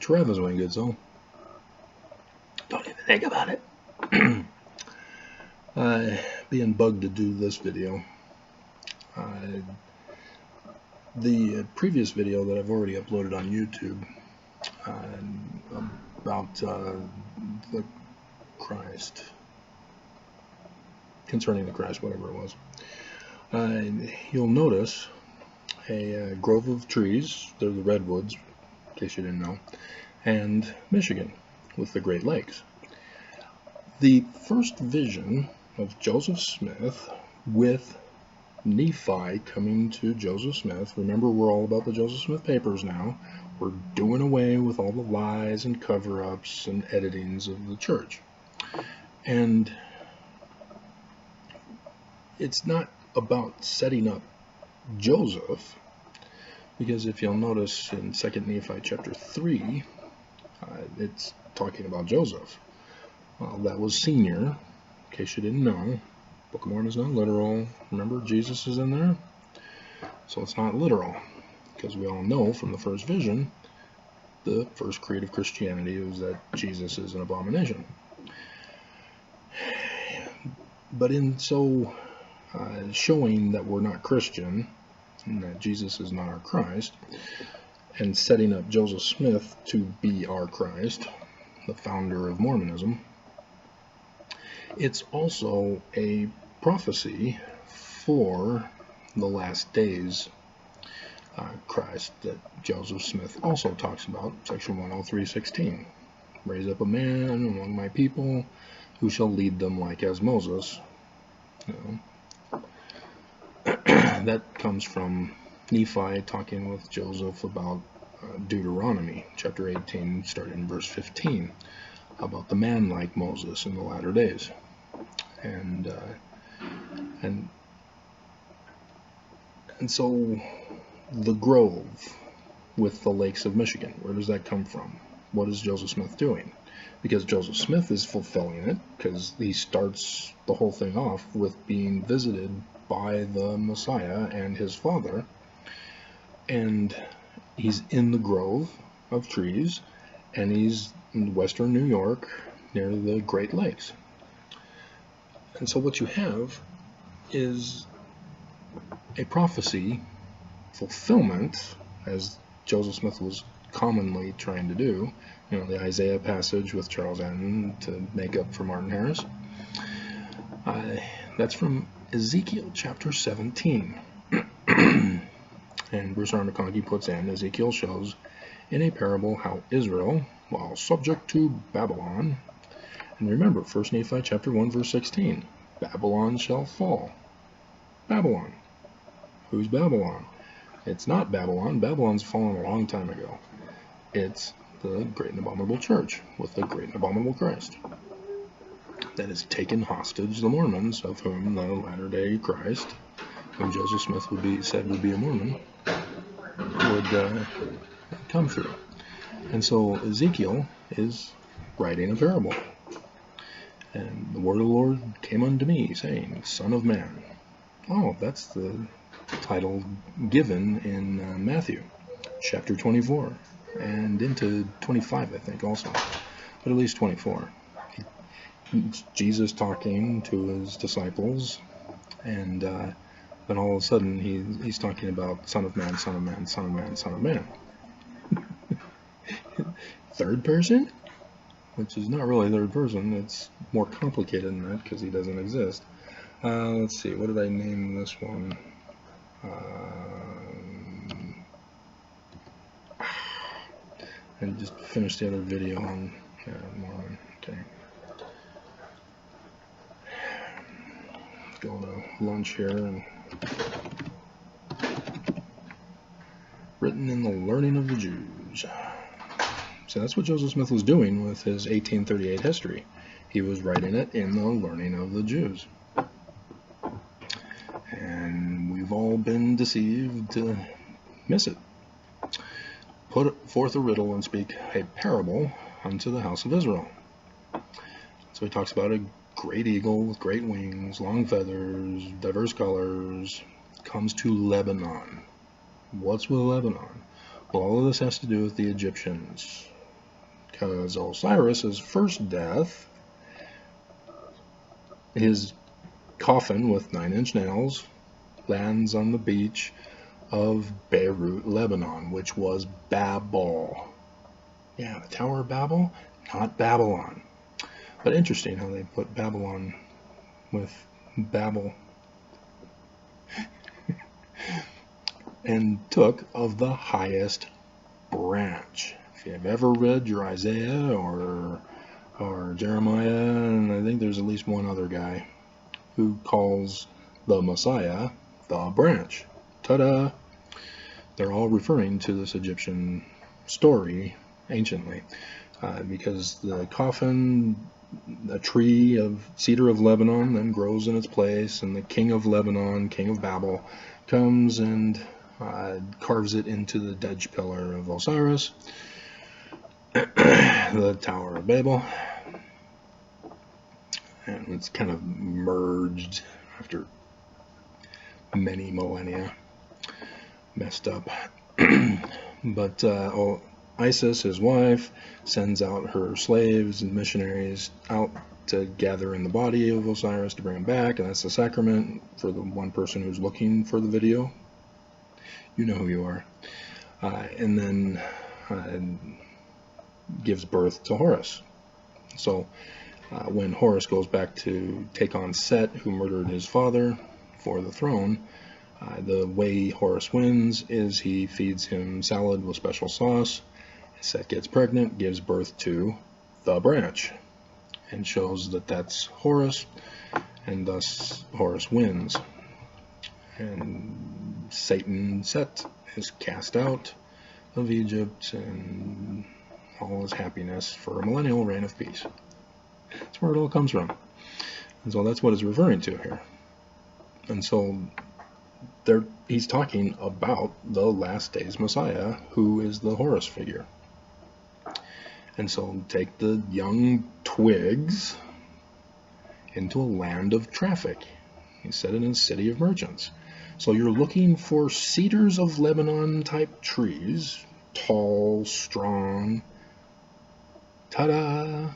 Travis went good, so don't even think about it. Being bugged to do this video. The previous video that I've already uploaded on YouTube about the Christ, concerning the Christ, whatever it was. You'll notice a grove of trees. They're the redwoods, in case you didn't know, and Michigan with the Great Lakes. The first vision of Joseph Smith with Nephi coming to Joseph Smith. Remember, we're all about the Joseph Smith papers now. We're doing away with all the lies and cover-ups and editings of the church. And it's not about setting up Joseph, because if you'll notice in 2 Nephi chapter 3, it's talking about Joseph. Well, that was senior, in case you didn't know. Book of Mormon is not literal. Remember, Jesus is in there? So it's not literal, because we all know from the first vision, the first creed of Christianity was that Jesus is an abomination. But in so showing that we're not Christian, and that Jesus is not our Christ, and setting up Joseph Smith to be our Christ, the founder of Mormonism, it's also a prophecy for the last days Christ that Joseph Smith also talks about, section 103:16. Raise up a man among my people who shall lead them like as Moses. That comes from Nephi talking with Joseph about Deuteronomy chapter 18, starting in verse 15, about the man like Moses in the latter days. And so the grove with the lakes of Michigan, where does that come from? What is Joseph Smith doing? Because Joseph Smith is fulfilling it, because he starts the whole thing off with being visited by the Messiah and his father, and he's in the grove of trees, and he's in western New York near the Great Lakes. And so what you have is a prophecy fulfillment, as Joseph Smith was commonly trying to do. You know, the Isaiah passage with Charles Anton to make up for Martin Harris. That's from Ezekiel chapter 17. And Bruce R. McConaughey puts in, Ezekiel shows in a parable how Israel, while subject to Babylon, and remember 1 Nephi chapter 1 verse 16, Babylon shall fall. Babylon. Who's Babylon? It's not Babylon. Babylon's fallen a long time ago. It's the great and abominable church with the great and abominable Christ that has taken hostage the Mormons, of whom the latter-day Christ, whom Joseph Smith said would be a Mormon, would come through. And so Ezekiel is writing a parable. And the word of the Lord came unto me, saying, Son of man. Oh, that's the title given in Matthew chapter 24 and into 25, I think, also, but at least 24. It's Jesus talking to his disciples, and then all of a sudden he's talking about Son of Man, Son of Man, Son of Man, Son of Man. Third person? Which is not really third person. It's more complicated than that because he doesn't exist. Let's see, what did I name this one? I just finished the other video on Mormon. Okay. Going to lunch here, and written in the learning of the Jews. So that's what Joseph Smith was doing with his 1838 history. He was writing it in the learning of the Jews. And we've all been deceived to miss it. Put forth a riddle and speak a parable unto the house of Israel. So he talks about a great eagle with great wings, long feathers, diverse colors, comes to Lebanon. What's with Lebanon? Well, all of this has to do with the Egyptians. Because Osiris's first death, his coffin with 9-inch nails lands on the beach of Beirut, Lebanon, which was Babel. Yeah, the Tower of Babel, not Babylon. But interesting how they put Babylon with Babel. And took of the highest branch. If you've ever read your Isaiah or Jeremiah, and I think there's at least one other guy who calls the Messiah the branch. Ta-da! They're all referring to this Egyptian story anciently, because the coffin, a tree of cedar of Lebanon, then grows in its place, and the king of Lebanon, king of Babel, comes and carves it into the Dej pillar of Osiris, the Tower of Babel, and it's kind of merged after many millennia. Messed up. But Isis, his wife, sends out her slaves and missionaries out to gather in the body of Osiris to bring him back, and that's the sacrament. For the one person who's looking for the video, you know who you are. And then gives birth to Horus. So when Horus goes back to take on Set, who murdered his father, for the throne, the way Horus wins is he feeds him salad with special sauce. Set gets pregnant, gives birth to the branch, and shows that that's Horus, and thus Horus wins. And Satan, Set, is cast out of Egypt, and all is happiness for a millennial reign of peace. That's where it all comes from. And so that's what it's referring to here. And so he's talking about the last days Messiah, who is the Horus figure. And so take the young twigs into a land of traffic. He said it in a city of merchants. So you're looking for cedars of Lebanon type trees, tall, strong. Ta-da!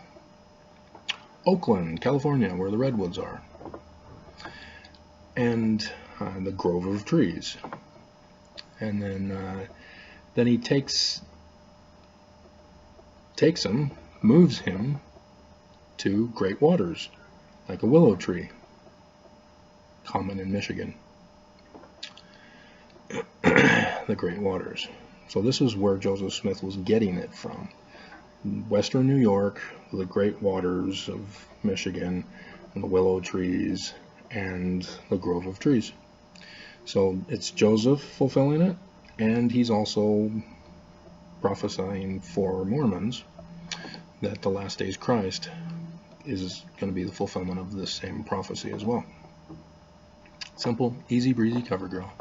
Oakland, California, where the redwoods are. And the grove of trees. And then he takes him, moves him to great waters, like a willow tree, common in Michigan. The great waters. So this is where Joseph Smith was getting it from. Western New York, the great waters of Michigan, and the willow trees, and the grove of trees. So it's Joseph fulfilling it, and he's also prophesying for Mormons that the last days Christ is going to be the fulfillment of this same prophecy as well. Simple, easy breezy cover girl.